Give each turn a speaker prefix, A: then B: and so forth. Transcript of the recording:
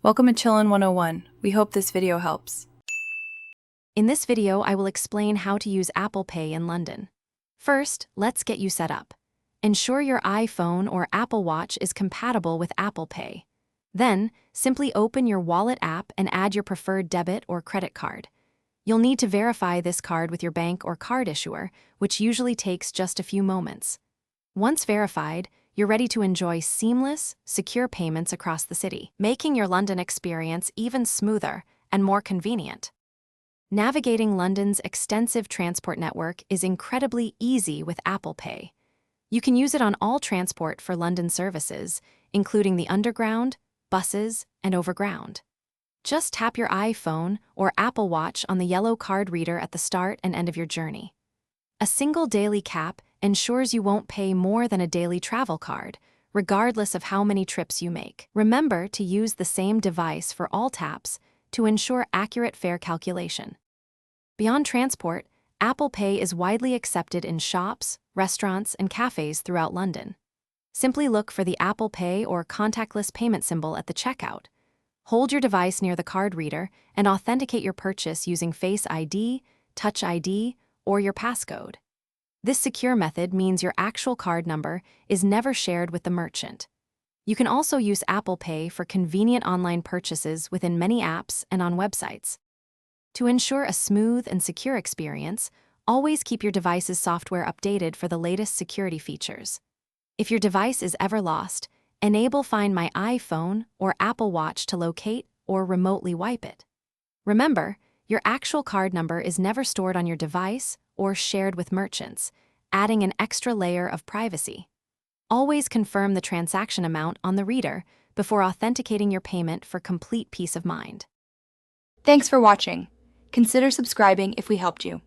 A: Welcome to Chillin' 101. We hope this video helps.
B: In this video, I will explain how to use Apple Pay in London. First, let's get you set up. Ensure your iPhone or Apple Watch is compatible with Apple Pay. Then, simply open your wallet app and add your preferred debit or credit card. You'll need to verify this card with your bank or card issuer, which usually takes just a few moments. Once verified, you're ready to enjoy seamless, secure payments across the city, making your London experience even smoother and more convenient. Navigating London's extensive transport network is incredibly easy with Apple Pay. You can use it on all transport for London services, including the Underground, buses, and overground. Just tap your iPhone or Apple Watch on the yellow card reader at the start and end of your journey. A single daily cap ensures you won't pay more than a daily travel card, regardless of how many trips you make. Remember to use the same device for all taps to ensure accurate fare calculation. Beyond transport, Apple Pay is widely accepted in shops, restaurants, and cafes throughout London. Simply look for the Apple Pay or contactless payment symbol at the checkout. Hold your device near the card reader and authenticate your purchase using Face ID, Touch ID, or your passcode. This secure method means your actual card number is never shared with the merchant. You can also use Apple Pay for convenient online purchases within many apps and on websites. To ensure a smooth and secure experience, always keep your device's software updated for the latest security features. If your device is ever lost, enable Find My iPhone or Apple Watch to locate or remotely wipe it. Remember, your actual card number is never stored on your device or shared with merchants, adding an extra layer of privacy. Always confirm the transaction amount on the reader before authenticating your payment for complete peace of mind.
C: Thanks for watching. Consider subscribing if we helped you.